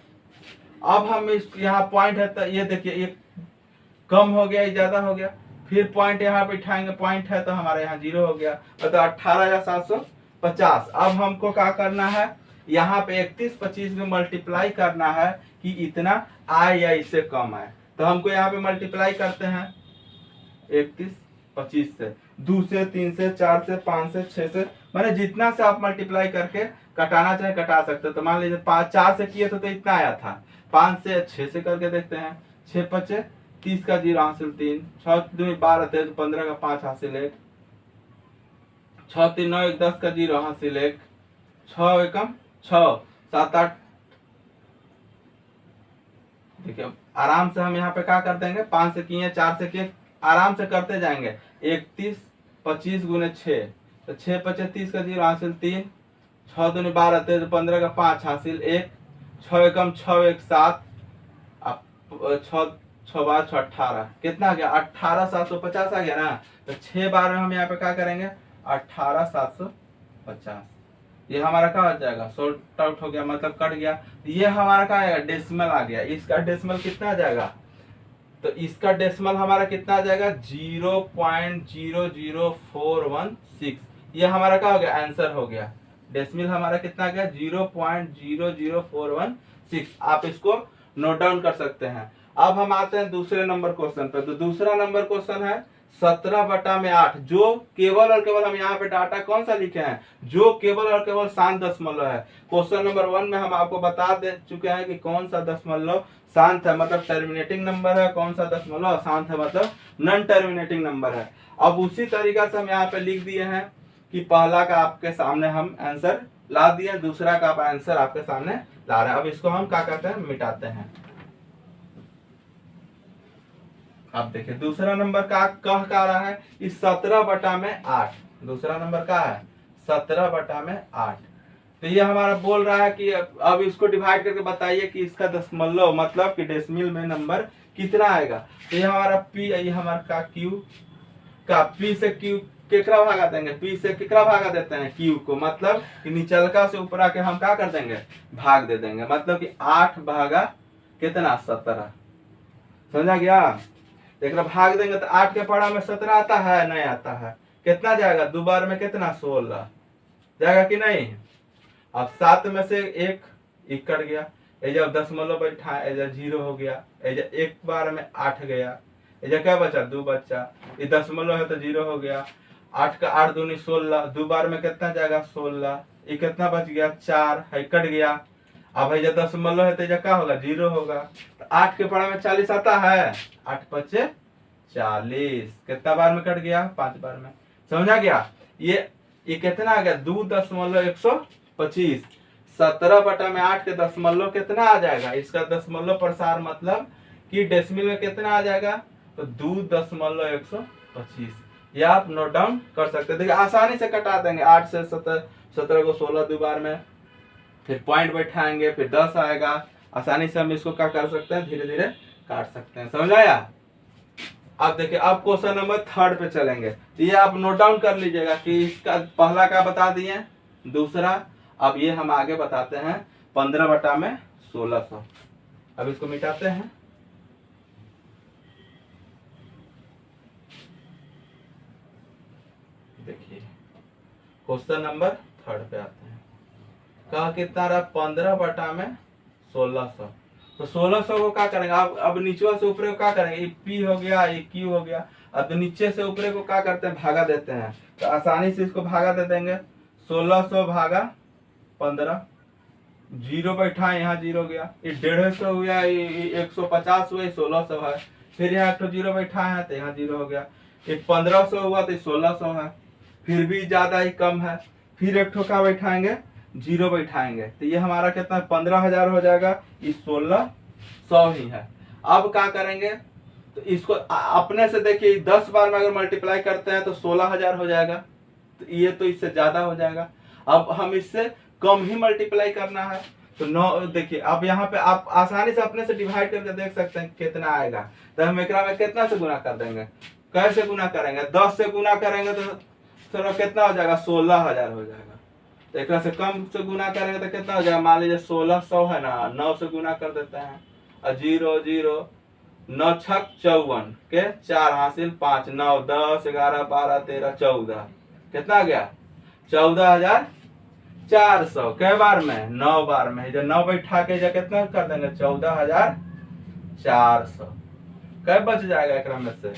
अब हम इस यहाँ पॉइंट है, तो ये देखिए ये कम हो गया, ये ज्यादा हो गया, फिर पॉइंट यहाँ पे उठाएंगे, पॉइंट है तो हमारे यहाँ 0 हो गया, तो 18,750। अब हमको क्या करना है, यहाँ पे 31 25 में मल्टीप्लाई करना है कि इतना आए या इससे कम आए, तो हमको यहाँ पे मल्टीप्लाई करते हैं 31 25 से, 2 से 3 से 4 से 5 से 6 से, मैंने जितना से आप मल्टीप्लाई करके कटाना चाहे कटा सकते, तो मान लीजिए 4 से किए तो इतना आया था, 5 से 6 से करके देखते हैं, 6 5 30 का 0 हासिल 3, 6 2 12 13 15 का 5 हासिल 1, 6 3 9 1 10 का 0 हासिल 1, 6 एकम 6 7 8, देखिए आराम से हम यहाँ पे क्या कर देंगे, 5 से किए 4 से किए, आराम से करते जाएंगे, 31 25 गुने 6, तो 6 5 30 का 0 हासिल 3, 6 2 12 13 15 का 5 हासिल 1, 6 एकम 6 1 7, 6 6 12 6 18, कितना आ गया 18,750 आ गया ना, तो 6 बार में हम यहाँ पे क्या करेंगे 18,750, ये हमारा क्या हो जाएगा शॉर्ट आउट हो गया, मतलब कट गया, ये हमारा क्या आएगा डेसिमल आ गया, इसका डेसिमल कितना आ जाएगा, तो इसका डेसिमल हमारा कितना आ जाएगा 0.00416, ये हमारा क्या हो गया आंसर हो गया, डेसिमल हमारा कितना आ गया 0.00416, आप इसको नोट डाउन कर सकते हैं। अब हम आते हैं दूसरे नंबर क्वेश्चन पर, तो दूसरा नंबर क्वेश्चन है 17 बटा में 8, जो केवल और केवल हम यहाँ पे डाटा कौन सा लिखे हैं, जो केवल और केवल शांत दशमलव है। क्वेश्चन नंबर 1 में हम आपको बता दे चुके हैं कि कौन सा दशमलव शांत है, मतलब टर्मिनेटिंग नंबर है, कौन सा दशमलव अशांत है, मतलब नॉन टर्मिनेटिंग नंबर है। अब उसी तरीका से हम यहाँ पे लिख दिए हैं कि पहला का आपके सामने हम आंसर ला दिए, दूसरा का आप आंसर आपके सामने ला रहे हैं। अब इसको हम क्या करते हैं मिटाते हैं। अब देखिए दूसरा नंबर का कह का रहा है इस 17 बटा में 8, दूसरा नंबर का है 17 बटा में 8, तो ये हमारा बोल रहा है कि अब इसको डिवाइड करके बताइए कि इसका दशमलव मतलब कि डेसिमल में नंबर कितना आएगा। तो ये हमारा पी, ये हमारा का क्यू का, पी से क्यू केकरा भागा देंगे, पी से केकरा भागा देते हैं क्यू को, मतलब कि निचलका से ऊपर आके हम क्या कर देंगे भाग दे देंगे, मतलब कि 8 भागा कितना 17, समझा गया। एक भाग देंगे तो 8 के पढ़ा में 17 आता है नहीं आता है, कितना जाएगा 2 बार में कितना 16 जाएगा कि नहीं। अब 7 में से 1 कट गया, जब दशमलव बैठा एजा 0 हो गया, एजा 1 बार में 8 गया, एजा क्या बचा 2 बचा, ये दशमलव है तो 0 हो गया, 8 का 8 दूनी 16, 2 बार में कितना जाएगा 16, ये कितना बच गया 4 है कट गया। अब है जब दशमलव है तो क्या होगा 0 होगा, तो 8 के पढ़ा में 40 आता है, 8 5 40, कितना बार में कट गया 5 बार में, समझा गया। ये कितना आ गया 2.125, 17/8 के दशमलव कितना आ जाएगा, इसका दशमलव प्रसार मतलब कि डेसिमल में कितना आ जाएगा, तो 2.125। ये आप नोट डाउन कर सकते हैं। देखिए आसानी से कटा देंगे, 8 से 17 को 16 दो बार में, फिर पॉइंट बैठाएंगे, फिर 10 आएगा। आसानी से हम इसको क्या कर सकते हैं, धीरे धीरे काट सकते हैं। समझ आया। अब देखिए अब क्वेश्चन नंबर 3 पे चलेंगे। तो ये आप नोट डाउन कर लीजिएगा कि इसका पहला क्या बता दिए, दूसरा। अब ये हम आगे बताते हैं 15/1600। अब इसको मिटाते हैं। देखिए क्वेश्चन नंबर 3 पे आते हैं। कहा कितना रहा, 15/1600। तो 1600 को क्या करेंगे, अब नीचे से ऊपर को क्या करेंगे, ये पी हो गया, ये क्यू हो गया। अब नीचे से ऊपर को क्या करते हैं, भागा देते हैं। तो आसानी से इसको भागा दे देंगे। 1600 भागा 15, जीरो बैठा है, यहाँ जीरो गया। ये 150 हुआ, ये 150 हुआ, 1600 है। फिर यहाँ एक जीरो बैठा है तो यहाँ जीरो हो गया। ये 1500 हुआ तो 1600 है, फिर भी ज्यादा ही कम है। फिर एक ठोका बैठाएंगे, जीरो बैठाएंगे, तो ये हमारा कितना 15,000 हो जाएगा। ये 1600 ही है। अब क्या करेंगे, तो इसको अपने से देखिए 10 बार में अगर मल्टीप्लाई करते हैं तो 16,000 हो जाएगा। तो ये तो इससे ज्यादा हो जाएगा। अब हम इससे कम ही मल्टीप्लाई करना है। तो 9 देखिए अब यहाँ पे आप आसानी से अपने से डिवाइड करके देख सकते हैं कितना आएगा। तो हम एकरा में कितना से गुना कर देंगे, कैसे गुना करेंगे, 10 से गुना करेंगे तो कितना हो जाएगा, 16,000 हो जाएगा। तो एक से कम से गुना करेंगे तो कितना हो जाएगा, मान लीजिए 1600 है ना, 9 से गुना कर देते हैं। और 0 0 9 छक 54 के 4 हासिल 5 9 10 11 12 13 14 कितना आ गया, 14,400। कै बार में, 9 बार में। जब 9 बैठा के जब कितना कर देंगे, 14,400। कै बच जाएगा एक में से,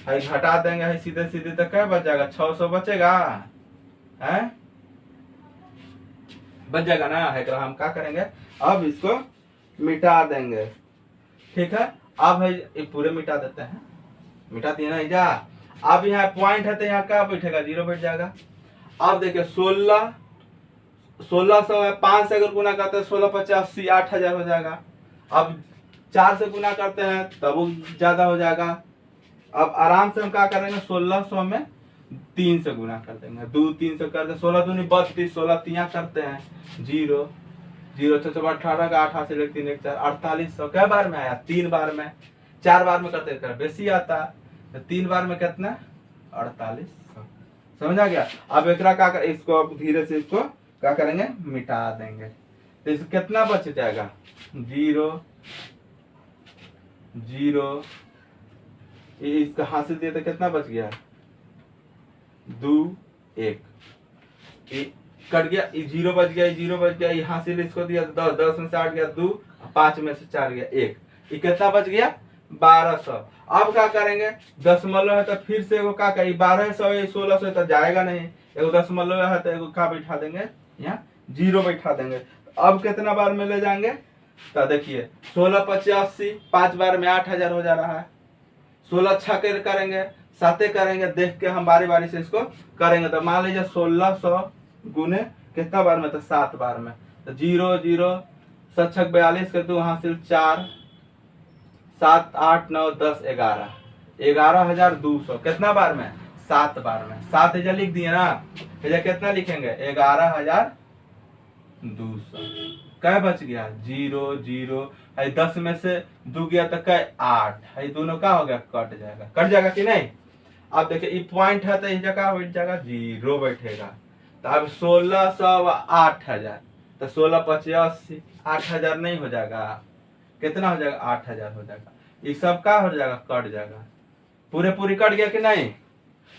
है घटा देंगे, है सीधे सीधे तो क्या बच जाएगा, 600 बचेगा है, बच जाएगा ना। है हम क्या करेंगे, अब इसको मिटा देंगे। ठीक है, अब है ये पूरे मिटा देते हैं, मिटा दिए ना जा। अब यहाँ पॉइंट है तो यहाँ क्या बैठेगा, जीरो बैठ जाएगा। अब देखिए 1600 है, 5 से अगर गुना करते हैं 1650 8,000 हो जाएगा। अब 4 से गुना करते हैं तब वो ज्यादा हो जाएगा। अब आराम से हम क्या करेंगे, 1600 में 3 से गुना कर देंगे, 2 3 से करते हैं, 16 दूनी 32, 16 3 करते हैं, 0 0 6 18 का 8 से 3 1 4 4800। कै बार में आया, 3 बार में। 4 बार में करते हैं बेसी आता, तो 3 बार में कितना, 4800। समझ आ गया। अब एकरा क्या कर, इसको अब धीरे से इसको क्या करेंगे, मिटा देंगे। तो इसको कितना बच जाएगा, 0 0 इसका हासिल दिया तो कितना बच गया, 2 1 कट गया, 0 बच गया, 0 बच गया। ये हासिल इसको दिया 10, 10 में से 8 गया 2, 5 में से 4 गया 1। ये कितना बच गया, 1200। अब क्या करेंगे, दशमलव है तो फिर से एगो क्या करें, 1200 1600 तो जाएगा नहीं, एगो दशमलव है तो एगो क्या बैठा देंगे, यहाँ 0 बैठा देंगे। अब कितना बार में ले जाएंगे, तो देखिए 16 5 80, 5 बार में 8,000 हो जा रहा है। 16 छके करेंगे, 7 करेंगे, देख के हम बारी बारी से इसको करेंगे। तो मान लीजिए 1600 गुने कितना बार में, तो 7 बार में। तो 0 0 7 6 42 के 2 हासिल 4 7 8 9 10 11 11,200 कितना बार में, 7 बार में। 7 इधर लिख दिए ना, इधर कितना लिखेंगे, 11,200। क्या बच गया, 0 0 है, 10 में से 2 गया तो क्या 8 है, दोनों का हो गया, कट जाएगा, कट जाएगा कि नहीं। अब देखिए ये पॉइंट है तो इस जगह बैठ जाएगा, 0 बैठेगा। तो अब 1600 8,000, तो 16 5 80, 8,000 नहीं हो जाएगा, कितना हो जाएगा, 8,000 हो जाएगा। ये सब का हो जाएगा, कट जाएगा, पूरे पूरी कट गया कि नहीं।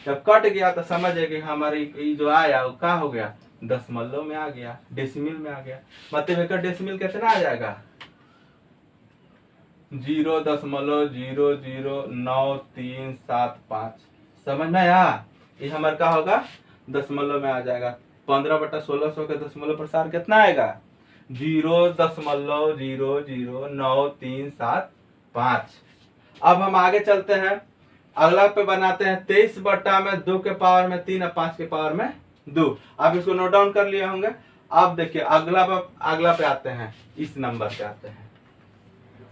जब कट गया तो समझिए कि हमारी जो आया वो क्या हो गया, दशमलव में आ गया, डेसिमल में आ गया। मतलब एक डेसिमल कितना आ जाएगा, 0.00937 समझ में आया। ये हमारा क्या होगा, दशमलव में आ जाएगा। 15/1600 के दशमलव प्रसार कितना आएगा, 0.0009375। अब हम आगे चलते हैं, अगला पे बनाते हैं 23/2 के पावर में 3 और 5 के पावर में 2। आप इसको नोट डाउन कर लिए होंगे। अब देखिए अगला पे आते हैं, इस नंबर पे आते हैं,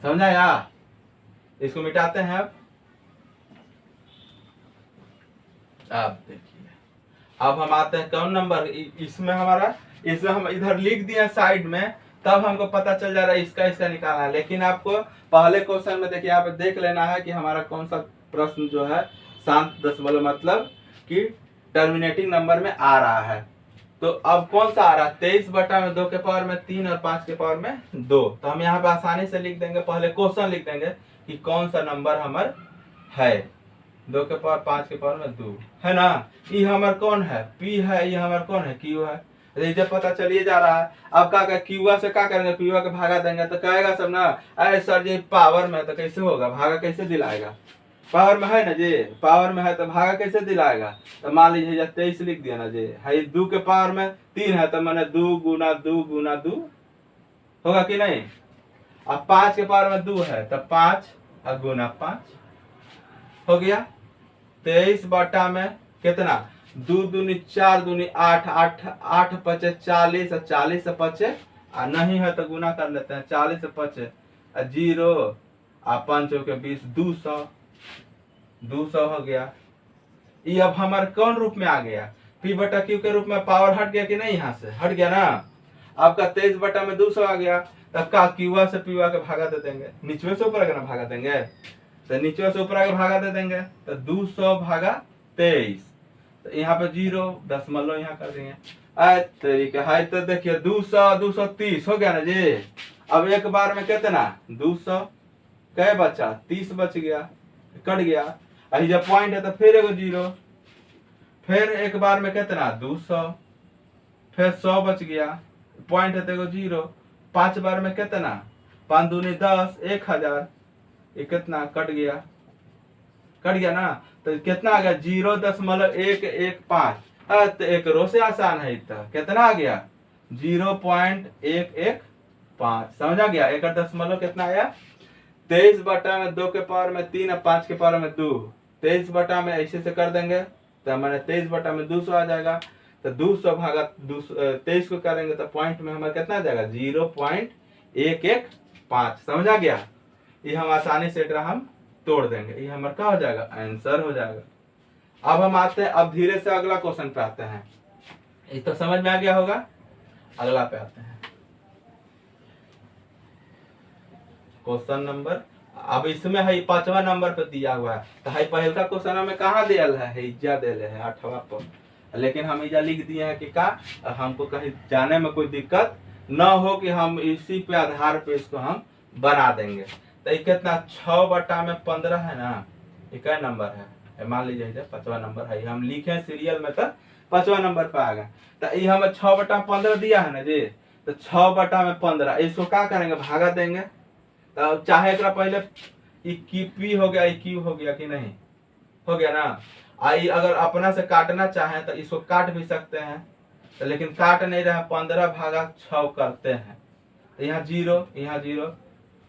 समझा यार? इसको मिटाते हैं अब देखिए, अब हम आते हैं कौन नंबर, इसमें हम इधर लिख दिए साइड में, तब हमको पता चल जा रहा है इसका निकालना है। लेकिन आपको पहले क्वेश्चन में देखिए यहाँ पे देख लेना है कि हमारा कौन सा प्रश्न जो है शांत दशमलव मतलब कि टर्मिनेटिंग नंबर में आ रहा है। तो अब कौन सा आ रहा है, 23/2 के पावर में 3 और 5 के पावर में 2। तो हम यहाँ पे आसानी से लिख देंगे, पहले क्वेश्चन लिख देंगे कि कौन सा नंबर हमार है, 2 के पावर 5 के पावर में 2 है ना। ये हमार कौन है, पी है, ये हमार कौन है, क्यू है। जब पता चलिए जा रहा है, अब क्या क्यूआ से क्या करेंगे, क्यूआ के भागा देंगे तो कहेगा सब ना, अरे सर जी पावर में तो कैसे होगा, भागा कैसे दिलाएगा, पावर में है ना जी, पावर में है तो भागा कैसे दिलाएगा। तो मान लीजिए 23 लिख दिया ना जी, है 2 के पावर में 3 है तो मैंने 2 गुना 2 गुना 2 होगा कि नहीं। अब 5 के पावर में 2 है तो 5 और गुना 5 हो गया। 23 बटा में कितना, 2 दूनी 4 दूनी 8, 8 पचे 40 और 40 से पचे और नहीं है तो गुना कर लेते हैं, 40 से पचे 0 और 5 के 20, 200 हो गया। ये अब हमारे कौन रूप में आ गया, पी बटा क्यू के रूप में। पावर हट गया कि नहीं, यहाँ से हट गया ना। आपका 23 बटा में 200 आ गया, तब का क्यूआ से पीवा के भागा दे देंगे, नीचे से ऊपर ना भागा देंगे, तो नीचे से ऊपर आगे भागा दे देंगे, तो 200 भागा 23, तो यहाँ पे 0 दशमलव यहाँ कर देंगे। तरीका है तो देखिए 200 230 हो गया ना जी। अब एक बार में कितना, 200 क्या बचा, 30 बच गया, कट गया। अभी जब पॉइंट है तो फिर एगो 0, फिर एक बार में कितना 200, फिर 100 बच गया, पॉइंट है तो एगो 0, 5 बार में कितना, 5 दूनी 10, 1000, ये कितना कट गया ना। तो कितना आ गया, 0.115। तो एक रो से आसान है, इतना कितना आ गया 0.115, समझा गया। एक दशमलव कितना आया, 23 बटा में 2 के पावर में 3 और 5 के पावर में 2, 23 बटा में ऐसे से कर देंगे तो हमारे 23 बटा में 200 आ जाएगा। तो 200 भागा 23 को करेंगे तो पॉइंट में हमारा कितना आ जाएगा, 0.115, समझा गया। ये हम आसानी से एक हम तोड़ देंगे, ये हमारा क्या हो जाएगा, आंसर हो जाएगा। अब हम आते हैं, अब धीरे से अगला क्वेश्चन पे आते हैं, ये तो समझ में आ गया होगा। अगला पे आते हैं, क्वेश्चन नंबर, अब इसमें है 5वां नंबर पे दिया हुआ है। तो है पहले का क्वेश्चन में कहाँ दिया है, इज्जा दिले है 8वां पर, लेकिन हम इज्जा लिख दिए हैं कि का हमको कहीं जाने में कोई दिक्कत न हो, कि हम इसी पे आधार पे इसको हम बना देंगे। तो ये कितना, 6 बटा में 15 है ना, ये क्या नंबर है, मान लीजिए 5वां नंबर है, हम लिखे सीरियल में तो 5वां नंबर पे आ गया। तो ये हमें 6 बटा 15 दिया है ना जी, तो 6 बटा में 15 इसको क्या करेंगे, भागा देंगे। तो चाहे एक पहले पी हो गया, क्यू हो गया कि नहीं, हो गया ना। आई अगर अपना से काटना चाहे तो इसको काट भी सकते हैं, तो लेकिन काट नहीं रहे, 15 भागा 6 करते हैं, तो यहाँ 0 यहाँ 0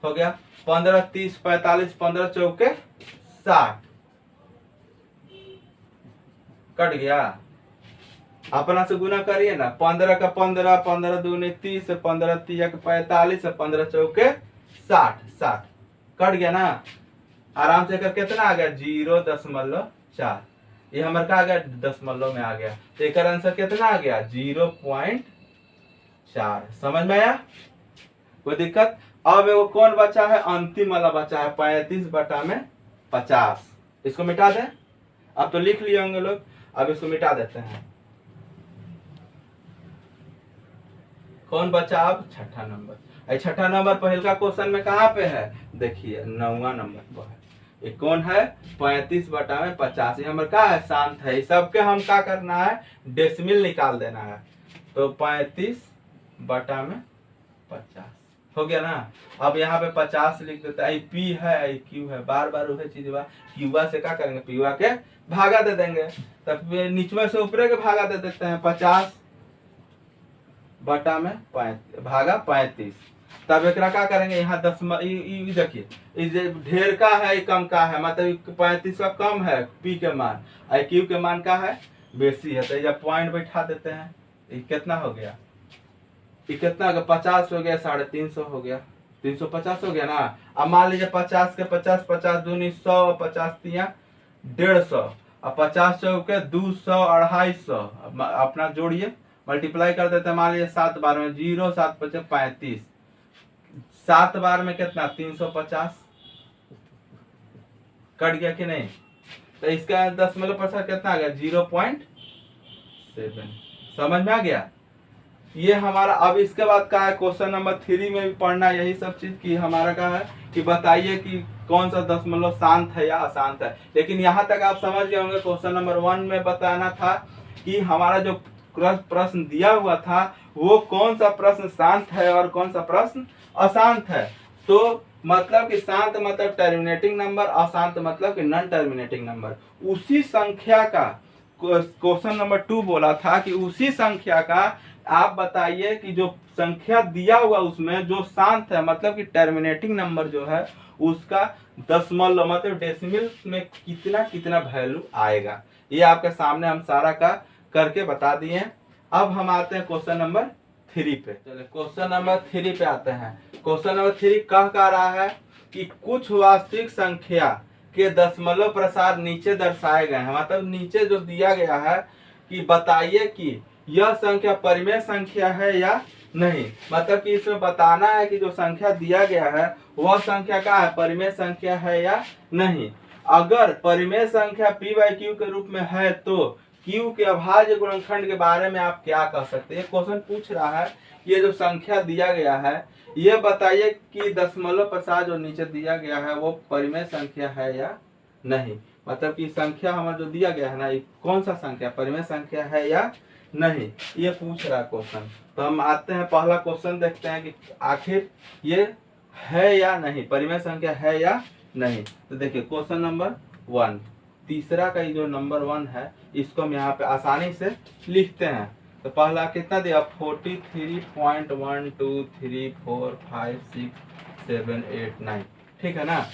हो गया। 15 30 45, 15 चौके 60 कट गया। अपना से गुना करिए ना, 15 का 15, 15 दूनी 30, 15 3 45, 15 चौके 60 कट गया ना। आराम से कर कितना आ गया, 0.4, ये हमारे का आ गया दशमलव में आ गया। तो एक आंसर कितना आ गया, 0.4, समझ में आया, कोई दिक्कत। अब वो कौन बचा है, अंतिम वाला बचा है 35 बटा में 50, इसको मिटा दें। अब तो लिख लिए होंगे लोग, अब इसको मिटा देते हैं। कौन बचा अब, छठा नंबर। छठा नंबर पहले का क्वेश्चन में कहाँ पे है, देखिए 9वां नंबर पर है। ये कौन है, 35 बटा में 50, ये हमारे क्या है, शांत है। सबके हम क्या करना है, डेसिमल निकाल देना है। तो 35 बटा में 50 हो गया ना। अब यहाँ पे 50 लिख देते हैं, पी है क्यू है, बार बार वही चीज बा, क्यूआ से क्या करेंगे, पीवा के भागा दे देंगे, तब नीचे से ऊपर के भागा दे देते हैं। 50 बटा में भागा 35, तब एक क्या करेंगे, यहाँ देखिए ढेर का है कम का है, मतलब 35 का कम है पी के मान, आई क्यू के मान का है बेसी है, तो जब पॉइंट बैठा देते हैं, ये कितना हो गया ये कितना हो गया, 50 हो गया, 350 हो गया, 350 हो गया ना। अब मान लीजिए 50 के 50, 50 दूनी 100, 50 तिया 150, अब 50 चौके 200, 250, अपना जोड़िए, मल्टीप्लाई कर देते हैं। मान लीजिए 7 बार में 0, 7 पचे 35, 7 बार में कितना 350 कट गया कि नहीं। तो इसका 10% कितना आ गया 0.7। समझ में आ गया। ये हमारा, अब इसके बाद का है क्वेश्चन नंबर 3 में भी पढ़ना यही सब चीज की हमारा का है कि बताइए कि कौन सा दशमलव शांत है या अशांत है। लेकिन यहाँ तक आप समझ गए होंगे। क्वेश्चन नंबर 1 में बताना था कि हमारा जो प्रश्न दिया हुआ था वो कौन सा प्रश्न शांत है और कौन सा प्रश्न अशांत है। तो मतलब कि शांत मतलब टर्मिनेटिंग नंबर, अशांत मतलब कि नॉन टर्मिनेटिंग नंबर। उसी संख्या का क्वेश्चन नंबर 2 बोला था कि उसी संख्या का आप बताइए कि जो संख्या दिया हुआ उसमें जो शांत है मतलब कि टर्मिनेटिंग नंबर जो है उसका दशमलव मतलब डेसिमल में कितना कितना वैल्यू आएगा। ये आपके सामने हम सारा का करके बता दिए। अब हम आते हैं क्वेश्चन नंबर 3 पे। चलिए क्वेश्चन नंबर 3 पे आते हैं। क्वेश्चन नंबर 3 कह रहा है कि कुछ वास्तविक संख्या के दशमलव प्रसार नीचे दर्शाए गए हैं। मतलब नीचे जो दिया गया है कि बताइए कि यह संख्या परिमेय संख्या है या नहीं। मतलब कि इसमें बताना है कि जो संख्या दिया गया है वह संख्या का है, परिमेय संख्या है या नहीं। अगर परिमेय संख्या p/q के रूप में है तो q के अभाज्य गुणनखंड के बारे में आप क्या कह सकते हैं। क्वेश्चन पूछ रहा है ये जो संख्या दिया गया है ये बताइए कि दशमलव प्रसार जो नीचे दिया गया है वो परिमेय संख्या है या नहीं। मतलब कि संख्या हमारा जो दिया गया है ना ये कौन सा संख्या परिमेय संख्या है या नहीं, ये पूछ रहा क्वेश्चन। तो हम आते हैं पहला क्वेश्चन देखते हैं कि आखिर ये है या नहीं, परिमेय संख्या है या नहीं। तो देखिए क्वेश्चन नंबर 1 तीसरा का ये जो नंबर 1 है इसको हम यहाँ पे आसानी से लिखते हैं। तो पहला कितना दिया 43.123456789, ठीक है ना।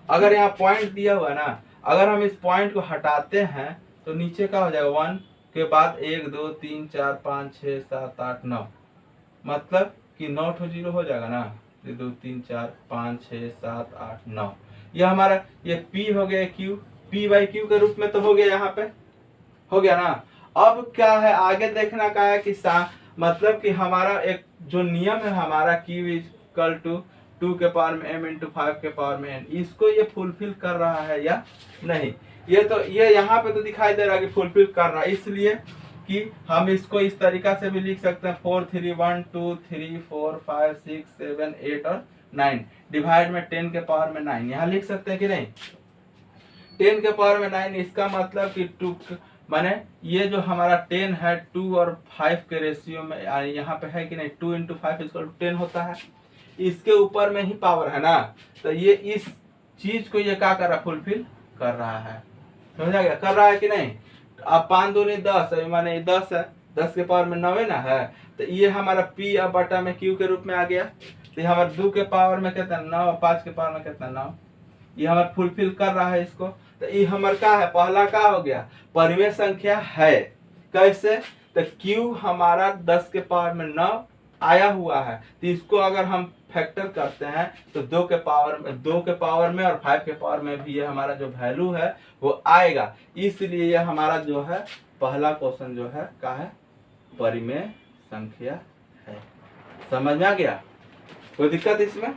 अगर यहाँ पॉइंट दिया हुआ है ना, अगर हम इस पॉइंट को हटाते हैं तो नीचे का हो जाएगा 1 के बाद 1 2 3 4 5 6 7 8 9, मतलब कि 9 ठो 0 हो जाएगा ना। 2 3 4 5 6 7 8 9 ये हमारा ये P हो गया Q, p/q के रूप में तो हो गया, यहाँ पे हो गया ना। अब क्या है आगे देखना का है कि मतलब कि हमारा एक जो नियम है हमारा Q इक्वल टू 2 के पावर में m इंटू 5 के पावर में n, इसको ये फुलफिल कर रहा है या नहीं। ये तो ये यहाँ पे तो दिखाई दे रहा है कि फुलफिल कर रहा है, इसलिए कि हम इसको इस तरीका से भी लिख सकते हैं 4 3 1 2 3 4 5 6 7 8 और 9 डिवाइड में 10 के पावर में 9 यहाँ लिख सकते हैं कि नहीं। 10 के पावर में 9 इसका मतलब कि 2 माने ये जो हमारा 10 है 2 और 5 के रेशियो में यहाँ पे है कि नहीं। 2 इंटू 5 इक्वल 10 होता है, इसके ऊपर में ही पावर है ना। तो ये इस चीज को ये क्या कर रहा है फुलफिल कर रहा है, समझा गया, कर रहा है कि नहीं। अब 5 दूनी 10 माने 10 है, 10 के पावर में 9 है ना है। तो ये हमारा P अब बटा में Q के रूप में आ गया। तो हमारा 2 के पावर में कितना 9, 5 के पावर में कितना 9, ये हमारा फुलफिल कर रहा है इसको। तो ये हमारा क्या है पहला क्या हो गया परिमेय संख्या है। कैसे, तो Q हमारा 10 के पावर में 9 आया हुआ है, तो इसको अगर हम फैक्टर करते हैं तो 2 के पावर में और 5 के पावर में भी ये हमारा जो वैल्यू है वो आएगा। इसलिए ये हमारा जो है पहला क्वेश्चन जो है क्या है परिमेय संख्या है। समझ में आ गया, कोई दिक्कत इसमें।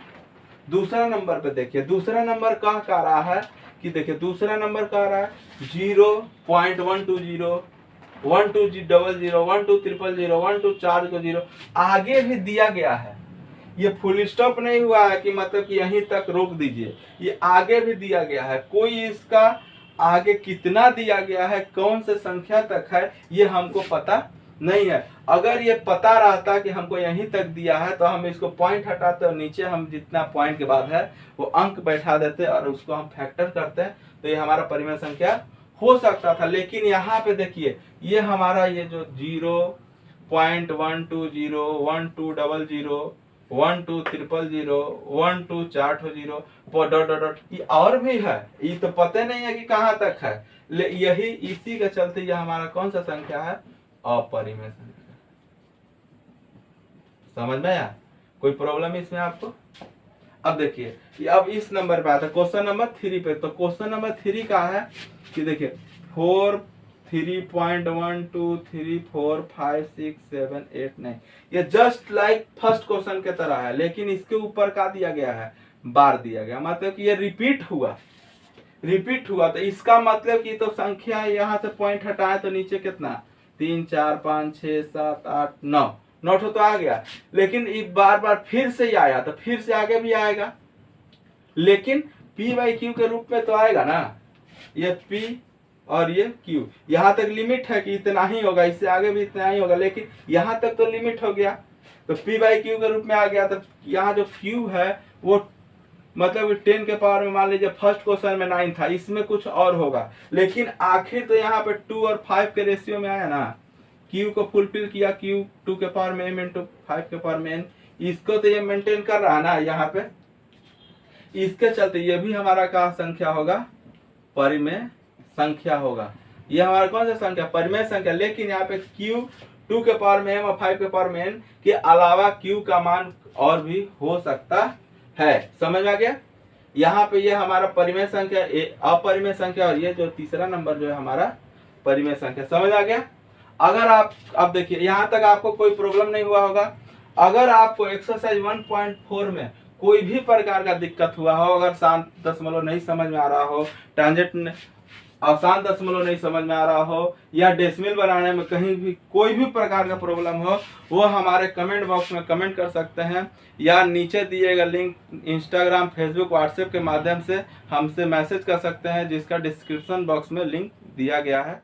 दूसरा नंबर पे देखिए, दूसरा नंबर कह रहा है कि देखिए दूसरा नंबर कह रहा है 0.120 1200 1200 1240 आगे भी दिया गया है। ये फुल स्टॉप नहीं हुआ है कि मतलब कि यहीं तक रोक दीजिए, ये आगे भी दिया गया है। कोई इसका आगे कितना दिया गया है कौन से संख्या तक है ये हमको पता नहीं है। अगर ये पता रहता कि हमको यहीं तक दिया है तो हम इसको पॉइंट हटाते और नीचे हम जितना पॉइंट के बाद है वो अंक बैठा देते और उसको हम फैक्टर करते हैं तो ये हमारा परिमेय संख्या हो सकता था। लेकिन यहाँ पे देखिए ये हमारा ये जो 0.120 1200 1200 1240 ये और भी है, ये तो पता नहीं है कि कहाँ तक है। यही इसी के चलते ये हमारा कौन सा संख्या है अपरिमेय संख्या। समझ में आया? कोई प्रॉब्लम इसमें आपको? अब देखिए, अब इस नंबर पे आता है क्वेश्चन नंबर 3 पे। तो क्वेश्चन नंबर 3 का है कि देखिए 4 3.1 2 3 4 5 6 7 8 9, ये जस्ट लाइक फर्स्ट क्वेश्चन के तरह है, लेकिन इसके ऊपर का दिया गया है, बार दिया गया, मतलब कि ये रिपीट हुआ। तो इसका मतलब कि तो संख्या यहाँ से पॉइंट हटाए तो नीचे कितना 3 4 5 6 7 8 9 नोट हो तो आ गया, लेकिन एक बार बार फिर से ही आया तो फिर से आगे भी आएगा, लेकिन P बाई क्यू के रूप में तो आएगा ना। ये P और ये Q, यहाँ तक लिमिट है कि इतना ही होगा, इससे आगे भी इतना ही होगा, लेकिन यहाँ तक तो लिमिट हो गया, तो P बाई क्यू के रूप में आ गया। तो यहाँ जो Q है वो मतलब 10 के पावर में मान लीजिए फर्स्ट क्वेश्चन में 9 था, इसमें कुछ और होगा, लेकिन आखिर तो यहाँ पे 2 और 5 के रेशियो में आया ना। Q को फुलफिल किया, Q 2 के पावर में m इंटू 5 के पावर में n, इसको तो ये मेंटेन कर रहा है ना यहाँ पे। इसके चलते ये भी हमारा का संख्या होगा, परिमेय संख्या होगा। ये हमारा कौन सा संख्या? परिमेय संख्या। लेकिन यहाँ पे Q 2 के पावर में m और 5 के पावर में n के अलावा Q का मान और भी हो सकता है। समझ में आ गया? यहाँ पे ये हमारा परिमेय संख्या, अपरिमेय संख्या, और ये जो तीसरा नंबर जो है हमारा परिमेय संख्या। समझ आ गया? अगर आप अब देखिए यहाँ तक आपको कोई प्रॉब्लम नहीं हुआ होगा। अगर आपको एक्सरसाइज 1.4 में कोई भी प्रकार का दिक्कत हुआ हो, अगर शांत दशमलव नहीं समझ में आ रहा हो, ट्रांजेंट अशांत दशमलव नहीं समझ में आ रहा हो, या डेसिमल बनाने में कहीं भी कोई भी प्रकार का प्रॉब्लम हो, वो हमारे कमेंट बॉक्स में कमेंट कर सकते हैं, या नीचे दिए गए लिंक इंस्टाग्राम, फेसबुक, व्हाट्सएप के माध्यम से हमसे मैसेज कर सकते हैं, जिसका डिस्क्रिप्शन बॉक्स में लिंक दिया गया है।